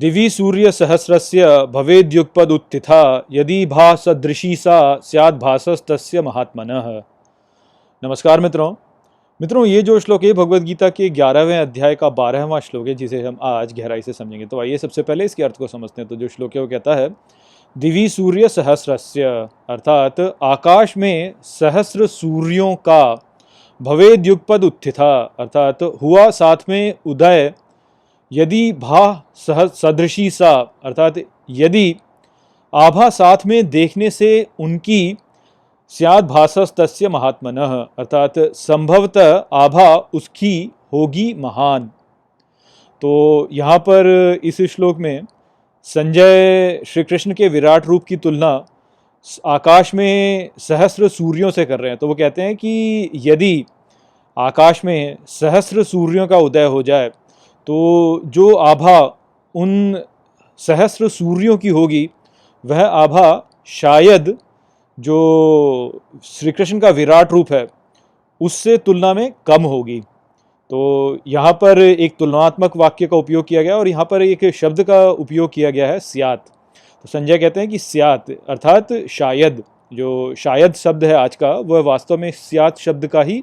दिवि सूर्य सहस्रस्य भवेद्युगपद उत्थिता यदि भा सदृशी सा स्यात् भासस्तस्य महात्मनः। नमस्कार मित्रों, ये जो श्लोक है भगवद गीता के 11वें अध्याय का 12वां श्लोक है, जिसे हम आज गहराई से समझेंगे। तो आइए सबसे पहले इसके अर्थ को समझते हैं। तो जो श्लोक है वो कहता है दिवि सूर्य सहस्रस्य, अर्थात आकाश में सहस्र सूर्यों का, भवेद्युगपद उत्थिता, अर्थात हुआ साथ में उदय, यदि भा सदृशी सा, अर्थात यदि आभा साथ में देखने से उनकी, स्याद भासस्तस्य महात्मनः, अर्थात संभवतः आभा उसकी होगी महान। तो यहाँ पर इस श्लोक में संजय श्री कृष्ण के विराट रूप की तुलना आकाश में सहस्र सूर्यों से कर रहे हैं। तो वो कहते हैं कि यदि आकाश में सहस्र सूर्यों का उदय हो जाए तो जो आभा उन सहस्र सूर्यों की होगी वह आभा शायद जो श्री कृष्ण का विराट रूप है उससे तुलना में कम होगी। तो यहाँ पर एक तुलनात्मक वाक्य का उपयोग किया गया और यहाँ पर एक शब्द का उपयोग किया गया है स्यात्। तो संजय कहते हैं कि स्यात् अर्थात शायद, जो शायद शब्द है आज का वह वास्तव में स्यात् शब्द का ही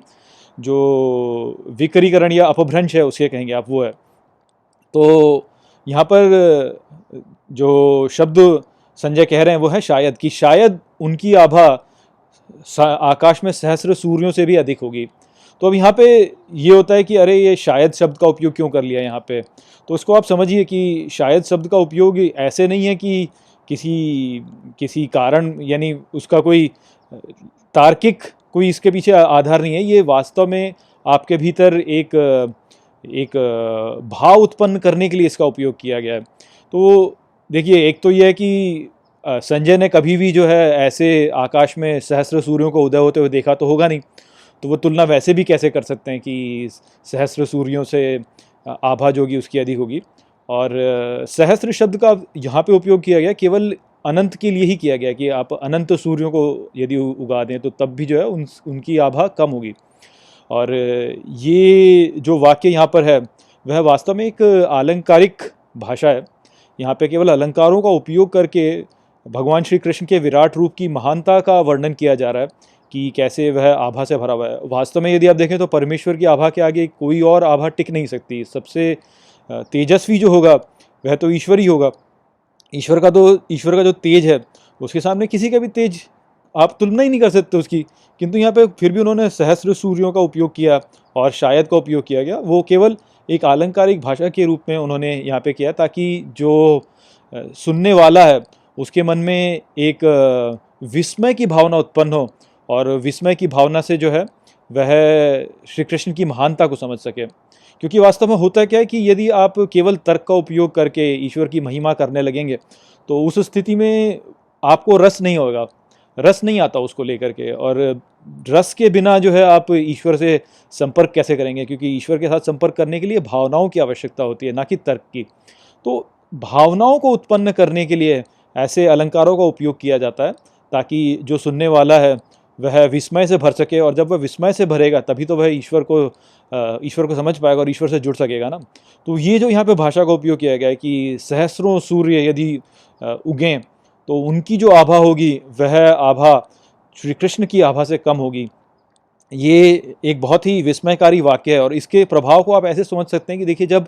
जो विकरीकरण या अपभ्रंश है उसके कहेंगे आप, वो है। तो यहाँ पर जो शब्द संजय कह रहे हैं वो है शायद, कि शायद उनकी आभा आकाश में सहस्र सूर्यों से भी अधिक होगी। तो अब यहाँ पे ये होता है कि अरे ये शायद शब्द का उपयोग क्यों कर लिया यहाँ पे। तो उसको आप समझिए कि शायद शब्द का उपयोग ऐसे नहीं है कि किसी कारण, यानी उसका कोई तार्किक कोई इसके पीछे आधार नहीं है। ये वास्तव में आपके भीतर एक भाव उत्पन्न करने के लिए इसका उपयोग किया गया है। तो देखिए, एक तो यह है कि संजय ने कभी भी जो है ऐसे आकाश में सहस्र सूर्यों को उदय होते हुए देखा तो होगा नहीं, तो वो तुलना वैसे भी कैसे कर सकते हैं कि सहस्र सूर्यों से आभा जो होगी उसकी अधिक होगी। और सहस्र शब्द का यहाँ पे उपयोग किया गया केवल अनंत के लिए ही किया गया कि आप अनंत सूर्यों को यदि उगा दें तो तब भी जो है उनकी आभा कम होगी। और ये जो वाक्य यहाँ पर है वह वास्तव में एक आलंकारिक भाषा है। यहाँ पे केवल अलंकारों का उपयोग करके भगवान श्री कृष्ण के विराट रूप की महानता का वर्णन किया जा रहा है कि कैसे वह आभा से भरा हुआ है। वास्तव में यदि आप देखें तो परमेश्वर की आभा के आगे कोई और आभा टिक नहीं सकती। सबसे तेजस्वी जो होगा वह तो ईश्वर ही होगा। ईश्वर का जो तेज है उसके सामने किसी का भी तेज आप तुलना ही नहीं कर सकते उसकी। किंतु यहाँ पे फिर भी उन्होंने सहस्र सूर्यों का उपयोग किया और शायद का उपयोग किया गया, वो केवल एक आलंकारिक भाषा के रूप में उन्होंने यहाँ पे किया ताकि जो सुनने वाला है उसके मन में एक विस्मय की भावना उत्पन्न हो और विस्मय की भावना से जो है वह श्री कृष्ण की महानता को समझ सके। क्योंकि वास्तव में होता क्या है कि यदि आप केवल तर्क का उपयोग करके ईश्वर की महिमा करने लगेंगे तो उस स्थिति में आपको रस नहीं होगा, रस नहीं आता उसको लेकर के। और रस के बिना जो है आप ईश्वर से संपर्क कैसे करेंगे, क्योंकि ईश्वर के साथ संपर्क करने के लिए भावनाओं की आवश्यकता होती है, ना कि तर्क की। तो भावनाओं को उत्पन्न करने के लिए ऐसे अलंकारों का उपयोग किया जाता है ताकि जो सुनने वाला है वह विस्मय से भर सके, और जब वह विस्मय से भरेगा तभी तो वह ईश्वर को समझ पाएगा और ईश्वर से जुड़ सकेगा ना। तो ये जो यहाँ पे भाषा का उपयोग किया गया है कि सहस्रों सूर्य यदि उगें तो उनकी जो आभा होगी वह आभा श्री कृष्ण की आभा से कम होगी। ये एक बहुत ही विस्मयकारी वाक्य है और इसके प्रभाव को आप ऐसे समझ सकते हैं कि देखिए, जब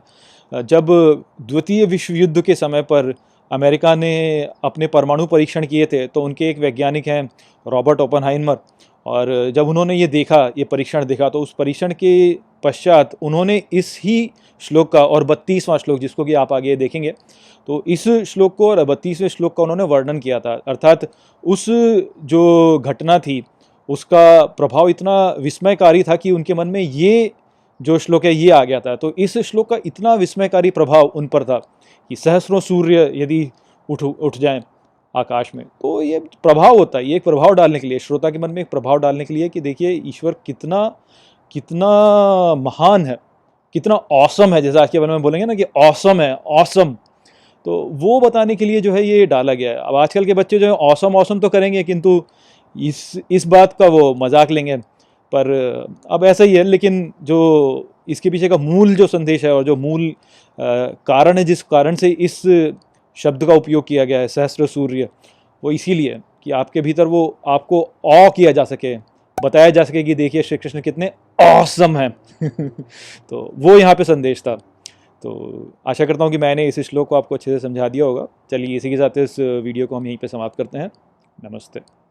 द्वितीय विश्व युद्ध के समय पर अमेरिका ने अपने परमाणु परीक्षण किए थे तो उनके एक वैज्ञानिक हैं रॉबर्ट ओपेनहाइमर, और जब उन्होंने ये परीक्षण देखा तो उस परीक्षण के पश्चात उन्होंने इस ही श्लोक का, और 32वां श्लोक जिसको कि आप आगे देखेंगे, तो इस श्लोक को और 32वें श्लोक का उन्होंने वर्णन किया था। अर्थात उस जो घटना थी उसका प्रभाव इतना विस्मयकारी था कि उनके मन में ये जो श्लोक है ये आ गया था। तो इस श्लोक का इतना विस्मयकारी प्रभाव उन पर था कि सहस्रों सूर्य यदि उठ जाएं आकाश में तो ये प्रभाव होता है। ये एक प्रभाव डालने के लिए, श्रोता के मन में एक प्रभाव डालने के लिए कि देखिए ईश्वर कितना महान है, कितना ऑसम है। जैसा आज के बारे में बोलेंगे ना कि ऑसम है, ऑसम, तो वो बताने के लिए जो है ये डाला गया है। अब आजकल के बच्चे जो है ऑसम तो करेंगे किंतु इस बात का वो मजाक लेंगे, पर अब ऐसा ही है। लेकिन जो इसके पीछे का मूल जो संदेश है और जो मूल कारण है जिस कारण से इस शब्द का उपयोग किया गया है सहस्त्र सूर्य, वो इसीलिए है कि आपके भीतर वो आपको ऑ किया जा सके, बताया जा सके कि देखिए श्री कृष्ण कितने ऑसम हैं। तो वो यहाँ पे संदेश था। तो आशा करता हूँ कि मैंने इस श्लोक को आपको अच्छे से समझा दिया होगा। चलिए इसी के साथ इस वीडियो को हम यहीं पे समाप्त करते हैं। नमस्ते।